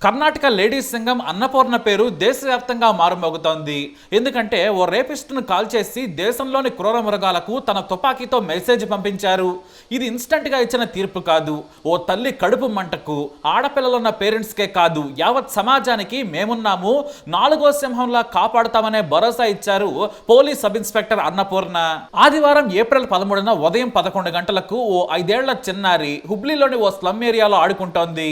Karnataka ladies సంఘం అన్నపూర్ణ పేరు దేశవ్యాప్తంగా మారుమోగుతోంది. ఎందుకంటే ఓ రేపిస్ట్ను కాల్ చేసి దేశంలోని క్రూర మృగాలకు తన తుపాకీతో మెసేజ్ పంపించారు. ఇది ఇన్స్టంట్గా ఇచ్చిన తీర్పు కాదు. ఓ తల్లి కడుపు మంటకు ఆడపిల్లలున్న పేరెంట్స్కే కాదు, యావత్ సమాజానికి మేమున్నాము, నాలుగో సింహంలా కాపాడుతామనే భరోసా ఇచ్చారు పోలీస్ సబ్ ఇన్స్పెక్టర్ అన్నపూర్ణ. ఆదివారం ఏప్రిల్ 13న ఉదయం 11 గంటలకు ఓ 5 ఏళ్ల చిన్నారి హుబ్లీలోని ఓ స్లమ్ ఏరియాలో ఆడుకుంటోంది.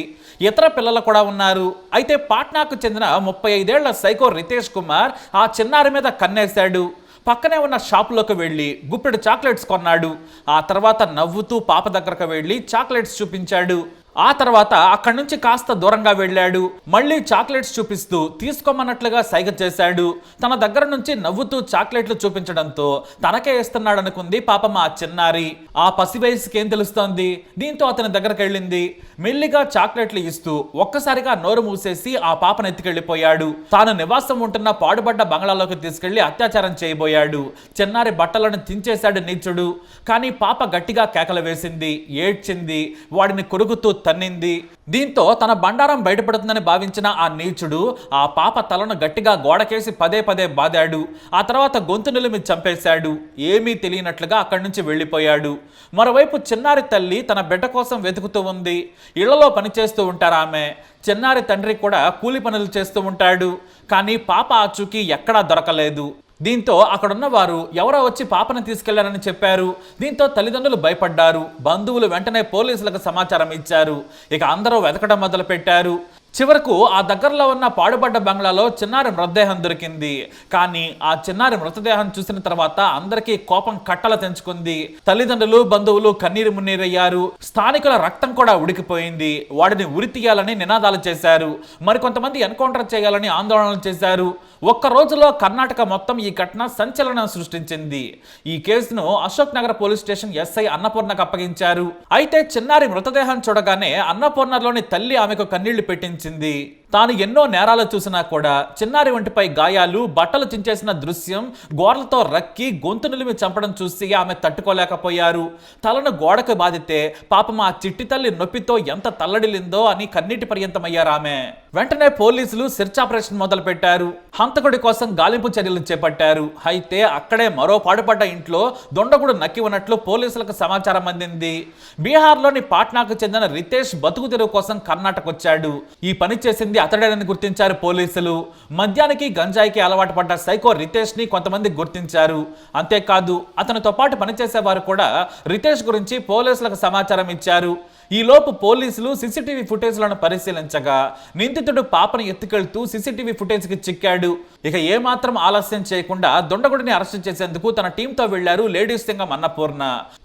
ఇతర పిల్లలు కూడా ఉన్నారు. అయితే పాట్నాకు చెందిన 35 ఏళ్ల సైకో రితేష్ కుమార్ ఆ చిన్నారి మీద కన్నేశాడు. పక్కనే ఉన్న షాపులోకి వెళ్ళి గుప్పెడు చాక్లెట్స్ కొన్నాడు. ఆ తర్వాత నవ్వుతూ పాప దగ్గరకు వెళ్ళి చాక్లెట్స్ చూపించాడు. ఆ తర్వాత అక్కడి నుంచి కాస్త దూరంగా వెళ్ళాడు. మళ్ళీ చాక్లెట్స్ చూపిస్తూ తీసుకోమన్నట్లుగా సైగ చేశాడు. తన దగ్గర నుంచి నవ్వుతూ చాక్లెట్లు చూపించడంతో తనకే ఇస్తున్నాడు అనుకుంది పాపం ఆ చిన్నారి. ఆ పసి వయసుకి ఏం తెలుస్తోంది? దీంతో అతని దగ్గరకు వెళ్ళింది. మెల్లిగా చాక్లెట్లు ఇస్తూ ఒక్కసారిగా నోరు మూసేసి ఆ పాపను ఎత్తుకెళ్లిపోయాడు. తాను నివాసం ఉంటున్న పాడుబడ్డ బంగ్లాలోకి తీసుకెళ్లి అత్యాచారం చేయబోయాడు. చిన్నారి బట్టలను చించేశాడు నీచుడు. కానీ పాప గట్టిగా కేకలు వేసింది, ఏడ్చింది, వాడిని కొరుకుతూ తన్నింది. దీంతో తన బండారం బయటపడుతుందని భావించిన ఆ నీచుడు ఆ పాప తలను గట్టిగా గోడకేసి పదే పదే బాదాడు. ఆ తర్వాత గొంతు నిలిమి చంపేశాడు. ఏమీ తెలియనట్లుగా అక్కడి నుంచి వెళ్ళిపోయాడు. మరోవైపు చిన్నారి తల్లి తన బిడ్డ కోసం వెతుకుతూ ఉంది. ఇళ్లలో పనిచేస్తూ ఉంటారు ఆమె. చిన్నారి తండ్రి కూడా కూలి పనులు చేస్తూ ఉంటాడు. కానీ పాప ఆచూకీ ఎక్కడా దొరకలేదు. దీంతో అక్కడున్న వారు ఎవరో వచ్చి పాపను తీసుకెళ్లారని చెప్పారు. దీంతో తల్లిదండ్రులు భయపడ్డారు. బంధువులు వెంటనే పోలీసులకు సమాచారం ఇచ్చారు. ఇక అందరూ వెతకడం మొదలు పెట్టారు. చివరకు ఆ దగ్గరలో ఉన్న పాడుబడ్డ బంగ్లాలో చిన్నారి మృతదేహం దొరికింది. కానీ ఆ చిన్నారి మృతదేహం చూసిన తర్వాత అందరికీ కోపం కట్టలు తెంచుకుంది. తల్లిదండ్రులు, బంధువులు కన్నీరు మున్నీరయ్యారు. స్థానికుల రక్తం కూడా ఉడికిపోయింది. వాడిని ఉరి తీయాలని నినాదాలు చేశారు. మరికొంతమంది ఎన్కౌంటర్ చేయాలని ఆందోళనలు చేశారు. ఒక్క రోజులో కర్ణాటక మొత్తం ఈ ఘటన సంచలనం సృష్టించింది. ఈ కేసును Ashok Nagar police station SI అన్నపూర్ణకు అప్పగించారు. అయితే చిన్నారి మృతదేహం చూడగానే అన్నపూర్ణలోని తల్లి ఆమెకు కన్నీళ్లు పెట్టించింది. తాను ఎన్నో నేరాలు చూసినా కూడా చిన్నారి ఒంటిపై గాయాలు, బట్టలు చించేసిన దృశ్యం, గోర్లతో రక్కి గొంతు నిలిమి చంపడం చూసి ఆమె తట్టుకోలేకపోయారు. తలను గోడకు బాధితే పాపం ఆ చిట్టి తల్లి నొప్పితో ఎంత తల్లడిల్లిందో అని కన్నీటి పర్యంతమయ్యారు ఆమె. వెంటనే పోలీసులు సెర్చ్ ఆపరేషన్ మొదలు పెట్టారు. హంతకుడి కోసం గాలింపు చర్యలు చేపట్టారు. అయితే అక్కడే మరో పాడుపడ్డ ఇంట్లో దొండగుడు నక్కి ఉన్నట్లు పోలీసులకు సమాచారం అందింది. బీహార్లోని పాట్నాకు చెందిన రితేష్ బతుకు తెరువు కోసం కర్ణాటక వచ్చాడు. ఈ పని చేసింది అతడేనని గుర్తించారు పోలీసులు. మద్యానికి, గంజాయికి అలవాటు పడ్డ సైకో రితేష్ ని కొంతమంది గుర్తించారు. అంతేకాదు అతనితో పాటు పనిచేసేవారు కూడా రితేష్ గురించి పోలీసులకు సమాచారం ఇచ్చారు. ఈలోపు పోలీసులు సీసీటీవీ ఫుటేజ్లను పరిశీలించగా నిందితుడు పాపను ఎత్తుకెళ్తూ సీసీటీవీ ఫుటేజ్కి చిక్కాడు. ఇక ఏమాత్రం ఆలస్యం చేయకుండా దొండగుడిని అరెస్టు చేసేందుకు తన టీంతో వెళ్లారు లేడీస్ సంఘం అన్నపూర్ణ.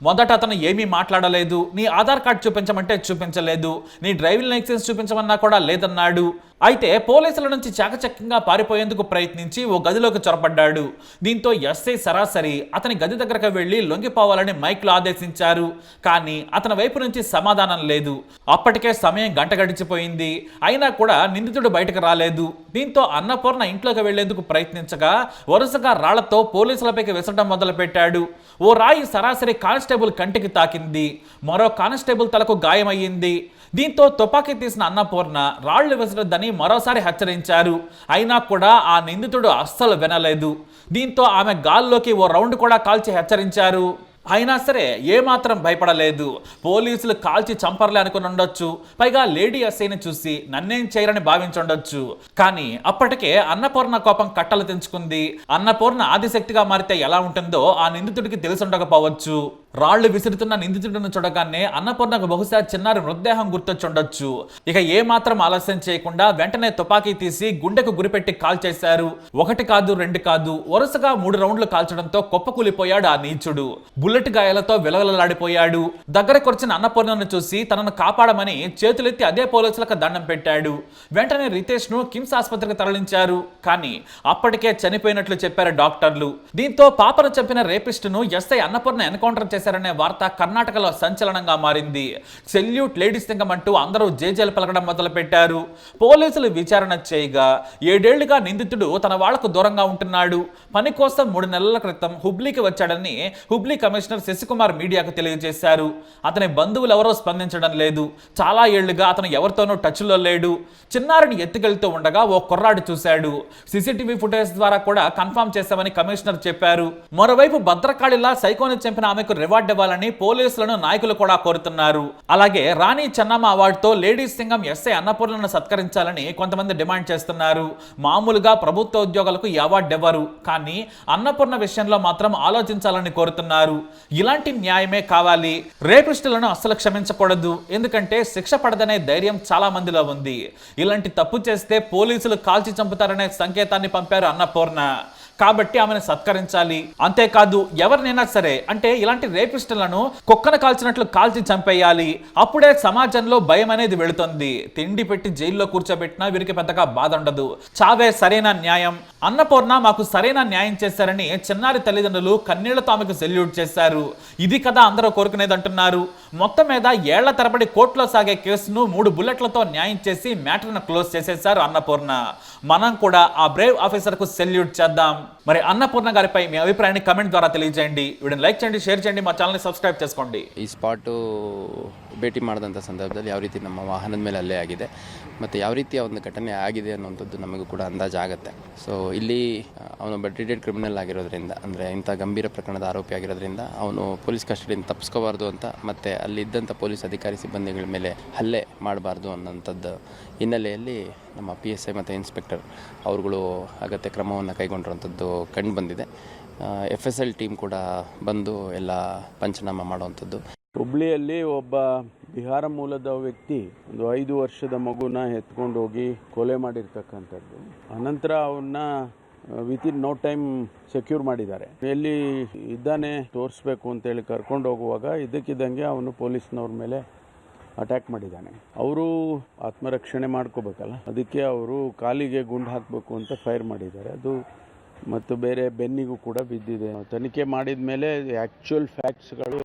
మొదట అతను ఏమీ మాట్లాడలేదు. నీ ఆధార్ కార్డు చూపించమంటే చూపించలేదు. నీ డ్రైవింగ్ లైసెన్స్ చూపించమన్నా కూడా లేదన్నాడు. అయితే పోలీసుల నుంచి చాకచక్యంగా పారిపోయేందుకు ప్రయత్నించి ఓ గదిలోకి చొరబడ్డాడు. దీంతో ఎస్ఐ సరాసరి అతని గది దగ్గరకు వెళ్లి లొంగిపోవాలని మైక్లో ఆదేశించారు. కానీ అతని వైపు నుంచి సమాధానం లేదు. అప్పటికే సమయం గంట గడిచిపోయింది. అయినా కూడా నిందితుడు బయటకు రాలేదు. దీంతో అన్నపూర్ణ ఇంట్లోకి వెళ్లేందుకు ప్రయత్నించగా వరుసగా రాళ్లతో పోలీసులపైకి విసరడం మొదలు పెట్టాడు. ఓ రాయి సరాసరి కానిస్టేబుల్ కంటికి తాకింది. మరో కానిస్టేబుల్ తలకు గాయమయ్యింది. దీంతో తుపాకీ తీసిన అన్నపూర్ణ రాళ్లు విసరొద్దని మరోసారి హెచ్చరించారు. అయినా కూడా ఆ నిందితుడు అస్సలు వినలేదు. దీంతో ఆమె గాల్లోకి ఓ రౌండ్ కూడా కాల్చి హెచ్చరించారు. అయినా సరే ఏమాత్రం భయపడలేదు. పోలీసులు కాల్చి చంపర్లే అనుకుని ఉండొచ్చు. పైగా లేడీ ఎస్ఐని చూసి నన్నేం చేయరని భావించుండొచ్చు. కానీ అప్పటికే అన్నపూర్ణ కోపం కట్టలు తెంచుకుంది. అన్నపూర్ణ ఆదిశక్తిగా మారితే ఎలా ఉంటుందో ఆ నిందితుడికి తెలిసుండకపోవచ్చు. రాళ్లు విసురుతున్న నిందితుడిని చూడగానే అన్నపూర్ణకు బహుశా చిన్నారి మృతదేహం గుర్తొచ్చుండొచ్చు. ఇక ఏమాత్రం ఆలస్యం చేయకుండా వెంటనే తుపాకీ తీసి గుండెకు గురిపెట్టి కాల్ చేశారు. 1 కాదు 2 కాదు, వరుసగా 3 రౌండ్లు కాల్చడంతో కుప్పకూలిపోయాడు ఆ నీచుడు. బుల్లెట్ గాయాలతో విలవలలాడిపోయాడు. దగ్గరకు వచ్చిన అన్నపూర్ణను చూసి తనను కాపాడమని చేతులెత్తి అదే పోలీసులకు దండం పెట్టాడు. వెంటనే రితేష్ ను కిమ్స్ ఆసుపత్రికి తరలించారు. కానీ అప్పటికే చనిపోయినట్లు చెప్పారు డాక్టర్లు. దీంతో పాపను చంపిన రేపిస్టును ఎస్ఐ అన్నపూర్ణ ఎన్కౌంటర్ చేసి చేశారనే వార్త కర్ణాటకలో సంచలనంగా మారింది. సెల్యూట్ లేడీస్ సింగం అంటూ అందరూ జేజేలు పలకడం మొదలుపెట్టారు. పోలీసులు విచారణ చేయగా 7 ఏళ్లుగా నిందితుడు తన వాళ్లకు దూరంగా ఉంటున్నాడు. పని కోసం 3 నెలల క్రితం హుబ్లీకి వచ్చాడని హుబ్లీ కమిషనర్ శశికుమార్ మీడియాకు తెలియజేశారు. అతని బంధువులు ఎవరో స్పందించడం లేదు. చాలా ఏళ్లుగా అతను ఎవరితోనూ టచ్లో లేడు. చిన్నారిని ఎత్తుకెళ్తూ ఉండగా ఓ కుర్రాడు చూశాడు. సీసీటీవీ ఫుటేజ్ ద్వారా కూడా కన్ఫర్మ్ చేశామని కమిషనర్ చెప్పారు. మరోవైపు భద్రకాళిలా సైకోని చంపిన ఆమెకు రివార్డు ఇవ్వాలని పోలీసులను నాయకులు కూడా కోరుతున్నారు. అలాగే రాణి చెన్నమ్మ అవార్డుతో లేడీస్ సింగం ఎస్ఐ అన్నపూర్ణను సత్కరించాలని కొంతమంది డిమాండ్ చేస్తున్నారు. మామూలుగా ప్రభుత్వ ఉద్యోగులకు ఈ అవార్డు ఇవ్వరు, కానీ అన్నపూర్ణ విషయంలో మాత్రం ఆలోచించాలని కోరుతున్నారు. ఇలాంటి న్యాయమే కావాలి. రేపిస్టులను అస్సలు క్షమించకూడదు. ఎందుకంటే శిక్ష పడదనే ధైర్యం చాలా మందిలో ఉంది. ఇలాంటి తప్పు చేస్తే పోలీసులు కాల్చి చంపుతారనే సంకేతాన్ని పంపారు అన్నపూర్ణ. కాబట్టి ఆమెను సత్కరించాలి. అంతేకాదు ఎవరినైనా సరే, అంటే ఇలాంటి రేపిస్టులను కుక్కను కాల్చినట్లు కాల్చి చంపేయాలి. అప్పుడే సమాజంలో భయం అనేది వెళుతుంది. తిండి పెట్టి జైల్లో కూర్చోబెట్టినా వీరికి పెద్దగా బాధ ఉండదు. చావే సరైన న్యాయం. అన్నపూర్ణ మాకు సరైన న్యాయం చేశారని చిన్నారి తల్లిదండ్రులు కన్నీళ్లతో ఆమెకు సెల్యూట్ చేశారు. ఇది కదా అందరూ కోరుకునేది అంటున్నారు. మొత్తం మీద ఏళ్ల తరబడి కోర్టులో సాగే కేసును 3 బుల్లెట్లతో న్యాయం చేసి మ్యాటర్ను క్లోజ్ చేసేశారు అన్నపూర్ణ. మనం కూడా ఆ బ్రేవ్ ఆఫీసర్కు సెల్యూట్ చేద్దాం. మరి అన్నపూర్ణ గారిపై మీ అభిప్రాయాన్ని కమెంట్ ద్వారా తెలియజేయండి. వీడియోని లైక్ చేయండి, షేర్ చేయండి, మా ಚಾನಲ್ని ಸಬ್ಸ್ಕ್ರೈಬ್ చేసుకోండి. ಈ ಸ್ಪಾಟು ಭೇಟಿ ಮಾಡಿದಂಥ ಸಂದರ್ಭದಲ್ಲಿ ಯಾವ ರೀತಿ ನಮ್ಮ ವಾಹನದ ಮೇಲೆ ಹಲ್ಲೆ ಆಗಿದೆ ಮತ್ತು ಯಾವ ರೀತಿಯ ಒಂದು ಘಟನೆ ಆಗಿದೆ ಅನ್ನುವಂಥದ್ದು ನಮಗೂ ಕೂಡ ಅಂದಾಜಾಗುತ್ತೆ. ಸೊ ಇಲ್ಲಿ ಅವನೊಬ್ಬ ಟ್ರೀಟೆಡ್ ಕ್ರಿಮಿನಲ್ ಆಗಿರೋದ್ರಿಂದ, ಅಂದರೆ ಇಂಥ ಗಂಭೀರ ಪ್ರಕರಣದ ಆರೋಪಿ ಆಗಿರೋದ್ರಿಂದ ಅವನು ಪೊಲೀಸ್ ಕಸ್ಟಡಿಯಿಂದ ತಪ್ಪಿಸ್ಕೋಬಾರ್ದು ಅಂತ, ಮತ್ತು ಅಲ್ಲಿದ್ದಂಥ ಪೊಲೀಸ್ ಅಧಿಕಾರಿ ಸಿಬ್ಬಂದಿಗಳ ಮೇಲೆ ಹಲ್ಲೆ ಮಾಡಬಾರ್ದು ಅನ್ನೋಂಥದ್ದು ಹಿನ್ನೆಲೆಯಲ್ಲಿ ನಮ್ಮ PSI ಮತ್ತು ಇನ್ಸ್ಪೆಕ್ಟರ್ ಅವರುಗಳು ಅಗತ್ಯ ಕ್ರಮವನ್ನು ಕೈಗೊಂಡಿರುವಂಥದ್ದು ಕಂಡು ಬಂದಿದೆ. FSL ಟೀಮ್ ಕೂಡ ಬಂದು ಎಲ್ಲ ಪಂಚನಾಮ ಮಾಡುವಂಥದ್ದು. ಹುಬ್ಳಿಯಲ್ಲಿ ಒಬ್ಬ ಬಿಹಾರ ಮೂಲದ ವ್ಯಕ್ತಿ ಒಂದು 5 ವರ್ಷದ ಮಗುನ ಎತ್ಕೊಂಡು ಹೋಗಿ ಕೊಲೆ ಮಾಡಿರ್ತಕ್ಕಂಥದ್ದು. ಅನಂತರ ಅವನ್ನ ವಿತಿನ್ ನೋ ಟೈಮ್ ಸೆಕ್ಯೂರ್ ಮಾಡಿದ್ದಾರೆ. ಎಲ್ಲಿ ಇದ್ದಾನೆ ತೋರಿಸ್ಬೇಕು ಅಂತೇಳಿ ಕರ್ಕೊಂಡು ಹೋಗುವಾಗ ಇದ್ದಕ್ಕಿದ್ದಂಗೆ ಅವನು ಪೊಲೀಸ್ನವ್ರ ಮೇಲೆ ಅಟ್ಯಾಕ್ ಮಾಡಿದ್ದಾನೆ. ಅವರು ಆತ್ಮರಕ್ಷಣೆ ಮಾಡ್ಕೋಬೇಕಲ್ಲ, ಅದಕ್ಕೆ ಅವರು ಕಾಲಿಗೆ ಗುಂಡು ಹಾಕಬೇಕು ಅಂತ ಫೈರ್ ಮಾಡಿದ್ದಾರೆ. ಅದು ಮತ್ತು ಬೇರೆ ಬೆನ್ನಿಗೂ ಕೂಡ ಬಿದ್ದಿದೆ. ತನಿಖೆ ಮಾಡಿದ ಮೇಲೆ ಆ್ಯಕ್ಚುಯಲ್ ಫ್ಯಾಕ್ಟ್ಸ್ಗಳು